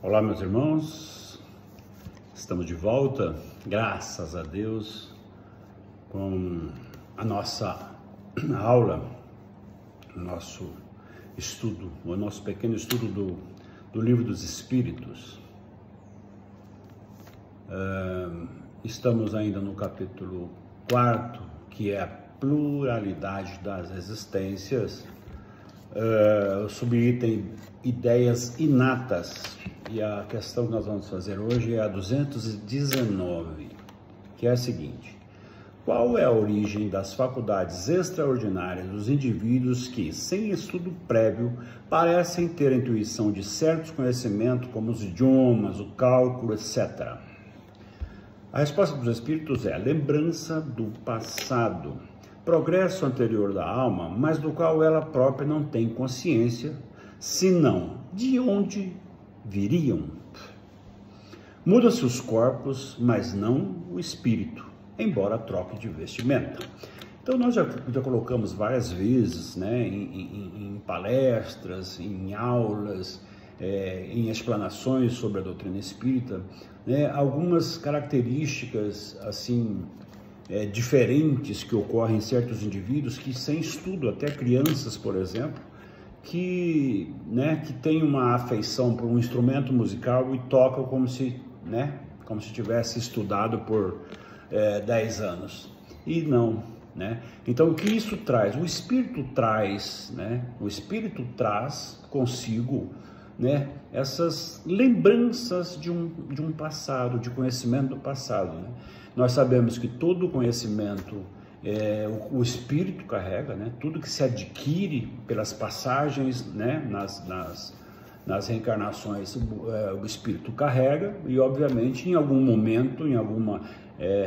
Olá, meus irmãos, estamos de volta, graças a Deus, com a nossa aula, o nosso estudo, o nosso pequeno estudo do Livro dos Espíritos. Estamos ainda no capítulo 4, que é a pluralidade das existências, subitem ideias inatas. E a questão que nós vamos fazer hoje é a 219, que é a seguinte: qual é a origem das faculdades extraordinárias dos indivíduos que, sem estudo prévio, parecem ter a intuição de certos conhecimentos, como os idiomas, o cálculo, etc.? A resposta dos espíritos é a lembrança do passado, progresso anterior da alma, mas do qual ela própria não tem consciência, senão de onde viriam. Muda-se os corpos, mas não o espírito, embora troque de vestimenta. Então nós já colocamos várias vezes, né, em palestras, em aulas, em explanações sobre a doutrina espírita, né, algumas características assim diferentes que ocorrem em certos indivíduos que, sem estudo, até crianças, por exemplo, que tem uma afeição por um instrumento musical e tocam como se tivesse estudado por 10 anos. E não, né? Então, o que isso traz? O espírito traz, o espírito traz consigo, essas lembranças de um passado, de conhecimento do passado, né? Nós sabemos que todo conhecimento o espírito carrega, tudo que se adquire pelas passagens, nas reencarnações, o espírito carrega, e obviamente em algum momento, em alguma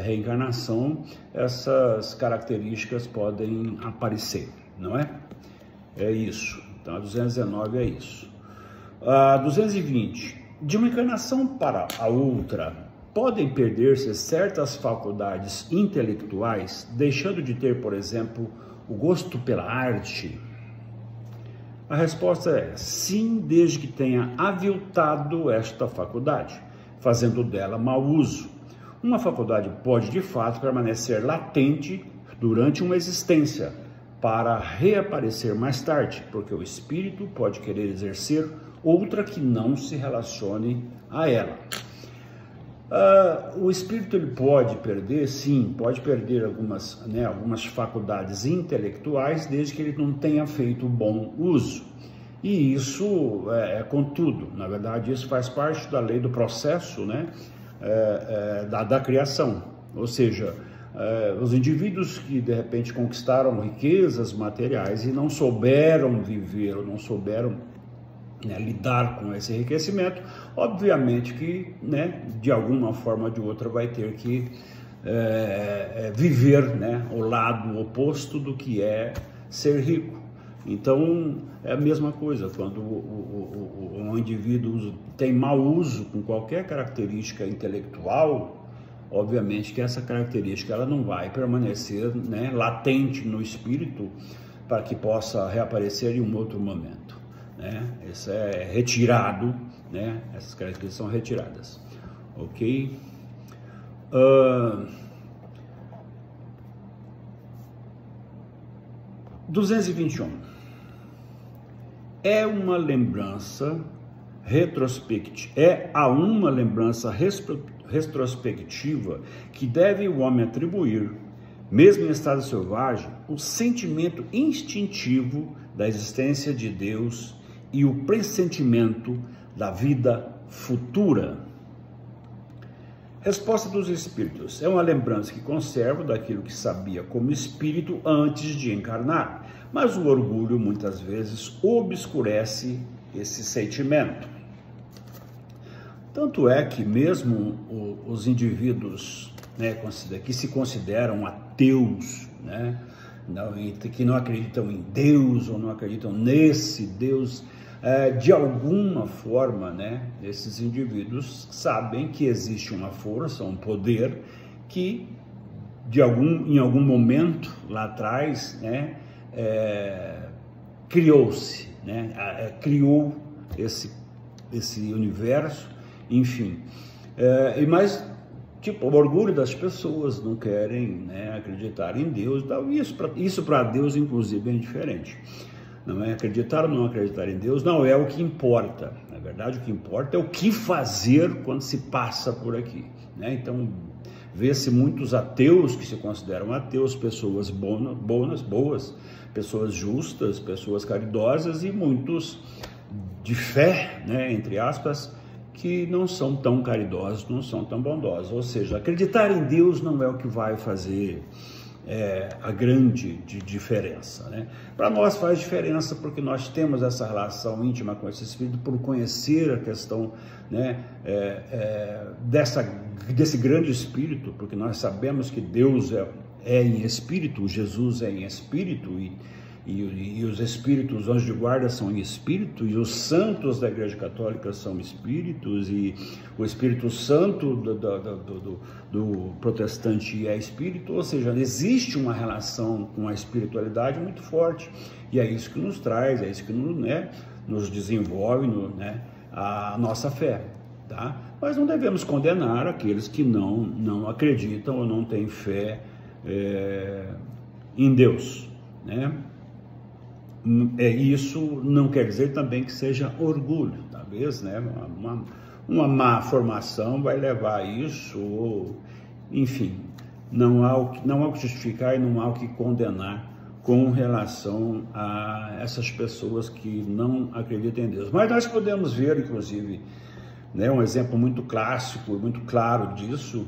reencarnação, essas características podem aparecer, não é? É isso. Então a 219 é isso. A 220, de uma encarnação para a outra, podem perder-se certas faculdades intelectuais, deixando de ter, por exemplo, o gosto pela arte? A resposta é sim, desde que tenha aviltado esta faculdade, fazendo dela mau uso. Uma faculdade pode, de fato, permanecer latente durante uma existência, para reaparecer mais tarde, porque o espírito pode querer exercer outra que não se relacione a ela. O espírito ele pode perder, sim, pode perder algumas faculdades intelectuais, desde que ele não tenha feito bom uso. E isso contudo, na verdade, isso faz parte da lei do processo, da criação. Ou seja, os indivíduos que de repente conquistaram riquezas materiais e não souberam viver, ou não souberam lidar com esse enriquecimento, obviamente que, de alguma forma ou de outra, vai ter que viver, o lado oposto do que é ser rico. Então, é a mesma coisa, quando um indivíduo tem mau uso com qualquer característica intelectual, obviamente que essa característica ela não vai permanecer latente no espírito para que possa reaparecer em um outro momento. Isso é retirado, essas características são retiradas, ok? 221 é uma lembrança retrospectiva, retrospectiva que deve o homem atribuir, mesmo em estado selvagem, o sentimento instintivo da existência de Deus e o pressentimento da vida futura. Resposta dos espíritos: é uma lembrança que conserva daquilo que sabia como espírito antes de encarnar, mas o orgulho muitas vezes obscurece esse sentimento. Tanto é que mesmo os indivíduos que se consideram ateus, que não acreditam em Deus ou não acreditam nesse Deus, de alguma forma, esses indivíduos sabem que existe uma força, um poder que em algum momento lá atrás, criou esse esse universo, enfim. Mas, tipo, o orgulho das pessoas não querem, né, acreditar em Deus. Isso para Deus, inclusive, é indiferente. Não é acreditar ou não acreditar em Deus, não é o que importa. Na verdade, o que importa é o que fazer quando se passa por aqui, né? Então, vê-se muitos ateus que se consideram ateus, pessoas boas, pessoas justas, pessoas caridosas, e muitos de fé, né, entre aspas, que não são tão caridosos, não são tão bondosos. Ou seja, acreditar em Deus não é o que vai fazer a grande diferença, né? Para nós faz diferença porque nós temos essa relação íntima com esse Espírito, por conhecer a questão, né, desse grande Espírito, porque nós sabemos que Deus é em Espírito, Jesus é em Espírito, e os Espíritos, os anjos de guarda são em Espírito, e os santos da Igreja Católica são Espíritos, e o Espírito Santo do protestante é Espírito. Ou seja, existe uma relação com a espiritualidade muito forte, e é isso que nos traz, é isso que nos desenvolve, né, a nossa fé, tá? Mas não devemos condenar aqueles que não acreditam ou não têm fé em Deus, né? Isso não quer dizer também que seja orgulho, talvez, né? Uma má formação vai levar a isso, ou, enfim, não há o que justificar e não há o que condenar com relação a essas pessoas que não acreditam em Deus. Mas nós podemos ver, inclusive, né, um exemplo muito clássico, muito claro disso,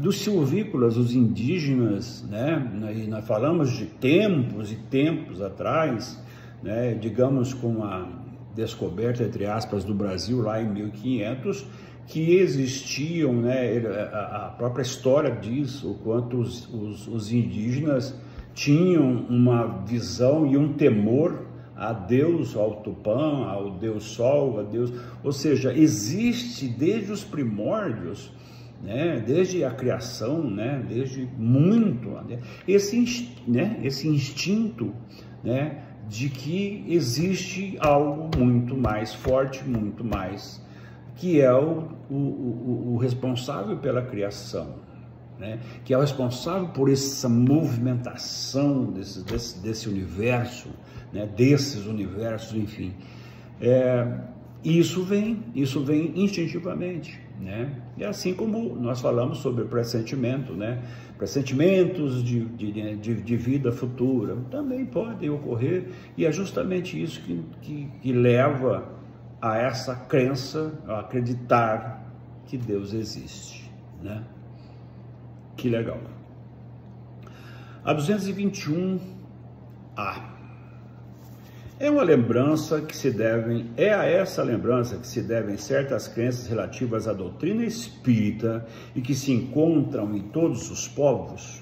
dos silvícolas, os indígenas, né? E nós falamos de tempos e tempos atrás, né? Digamos com a descoberta, entre aspas, do Brasil lá em 1500, que existiam, né? A própria história diz o quanto os indígenas tinham uma visão e um temor a Deus, ao Tupã, ao Deus Sol, a Deus. Ou seja, existe desde os primórdios, né, desde a criação, né, desde muito, né, esse instinto, né, de que existe algo muito mais forte, muito mais, que é o responsável pela criação, né, que é o responsável por essa movimentação desse universo, né, desses universos, enfim. Isso vem instintivamente, né? E assim como nós falamos sobre pressentimento, né? Pressentimentos de vida futura também podem ocorrer, e é justamente isso que leva a essa crença, a acreditar que Deus existe, né? Que legal. A 221A. É a essa lembrança que se devem certas crenças relativas à doutrina espírita e que se encontram em todos os povos?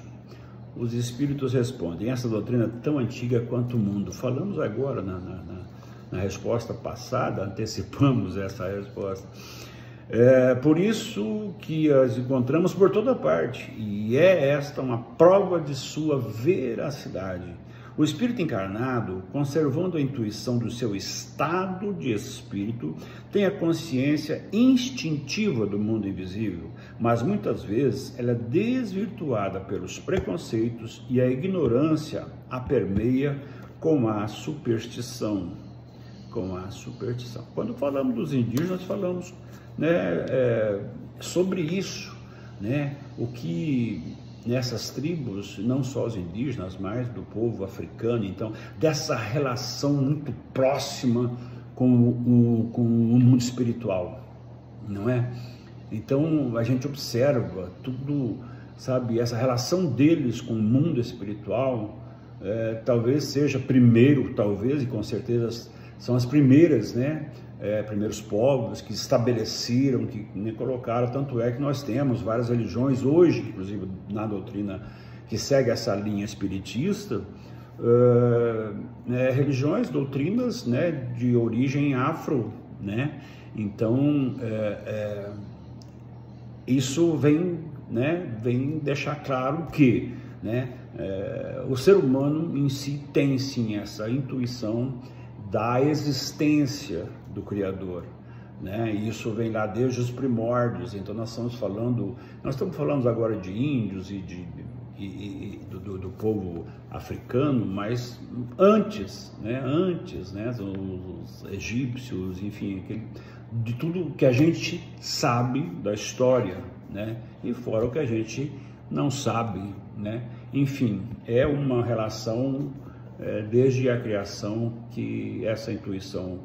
Os espíritos respondem: essa doutrina é tão antiga quanto o mundo. Falamos agora na resposta passada, antecipamos essa resposta. Por isso que as encontramos por toda parte, e é esta uma prova de sua veracidade. O espírito encarnado, conservando a intuição do seu estado de espírito, tem a consciência instintiva do mundo invisível, mas muitas vezes ela é desvirtuada pelos preconceitos e a ignorância a permeia com a superstição. Quando falamos dos indígenas, falamos, né, sobre isso, né, o que nessas tribos, não só os indígenas, mas do povo africano, então, dessa relação muito próxima com o mundo espiritual, não é? Então, a gente observa tudo, sabe, essa relação deles com o mundo espiritual, talvez seja primeiro, talvez, e com certeza são as primeiras, né? Primeiros povos que estabeleceram, que colocaram, tanto é que nós temos várias religiões hoje, inclusive na doutrina que segue essa linha espiritista, religiões, doutrinas, né, de origem afro, né? Então, isso vem deixar claro que, né, o ser humano em si tem sim essa intuição da existência do Criador, né? E isso vem lá desde os primórdios. Então nós estamos falando agora de índios e do povo africano, mas antes, né? Os egípcios, enfim, de tudo que a gente sabe da história, né? E fora o que a gente não sabe, né? Enfim, é uma relação desde a criação, que essa intuição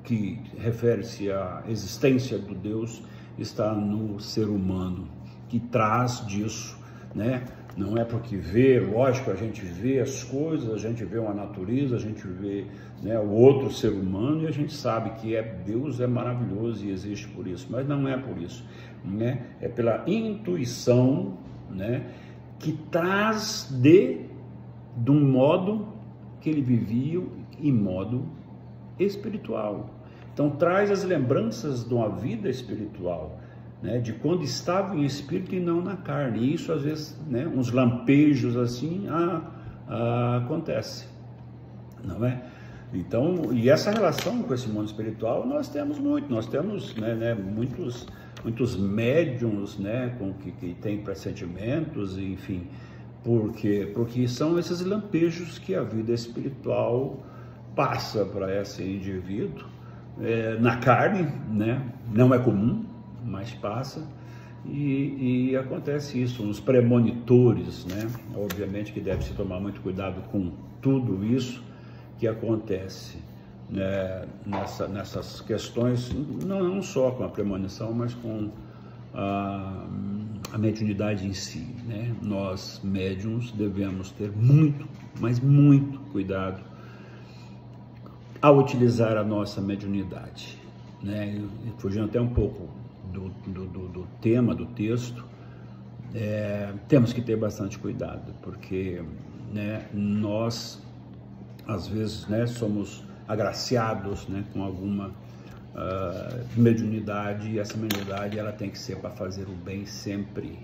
que refere-se à existência do Deus está no ser humano, que traz disso, né? Não é porque vê, lógico, a gente vê as coisas, a gente vê uma natureza, a gente vê, né, o outro ser humano, e a gente sabe que Deus é maravilhoso e existe por isso, mas não é por isso, né? É pela intuição, né, que traz de um modo que ele vivia, em modo espiritual. Então traz as lembranças de uma vida espiritual, né, de quando estava em espírito e não na carne. E isso às vezes, né, uns lampejos assim, acontece, não é? Então, e essa relação com esse mundo espiritual nós temos né, muitos médiums, né, que têm pressentimentos, enfim, porque são esses lampejos que a vida espiritual passa para esse indivíduo, na carne, né? Não é comum, mas passa, e acontece isso, os premonitores, né? Obviamente que deve se tomar muito cuidado com tudo isso que acontece, né, nessas questões, não só com a premonição, mas com a mediunidade em si, né? Nós médiuns devemos ter muito, mas muito cuidado ao utilizar a nossa mediunidade, né? Fugindo até um pouco do tema do texto, temos que ter bastante cuidado, porque, né, nós às vezes, né, somos agraciados, né, com alguma mediunidade, e essa mediunidade ela tem que ser para fazer o bem sempre.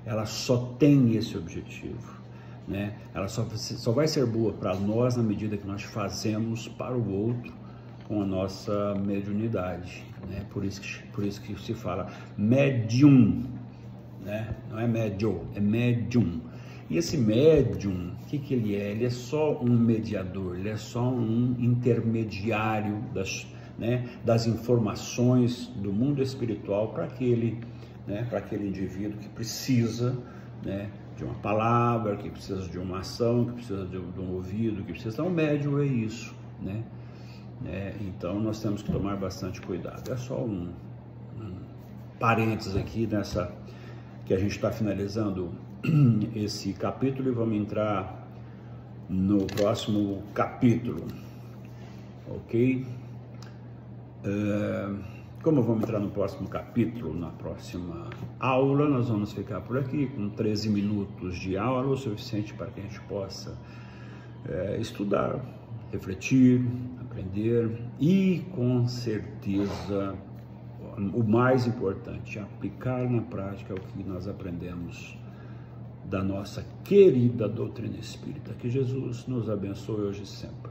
Ela só tem esse objetivo, né? Ela só vai ser boa para nós na medida que nós fazemos para o outro com a nossa mediunidade, né? Por isso que se fala médium, né? Não é médio, é médium. E esse médium, o que ele é? Ele é só um mediador, ele é só um intermediário das informações do mundo espiritual para aquele indivíduo que precisa, né, de uma palavra, que precisa de uma ação, que precisa de um ouvido, que precisa... Então, o médium é isso, né? Então, nós temos que tomar bastante cuidado. É só um parênteses aqui nessa que a gente está finalizando esse capítulo, e vamos entrar no próximo capítulo, ok? Como vamos entrar no próximo capítulo, na próxima aula, nós vamos ficar por aqui com 13 minutos de aula, o suficiente para que a gente possa estudar, refletir, aprender e, com certeza, o mais importante, aplicar na prática o que nós aprendemos da nossa querida doutrina espírita. Que Jesus nos abençoe hoje e sempre.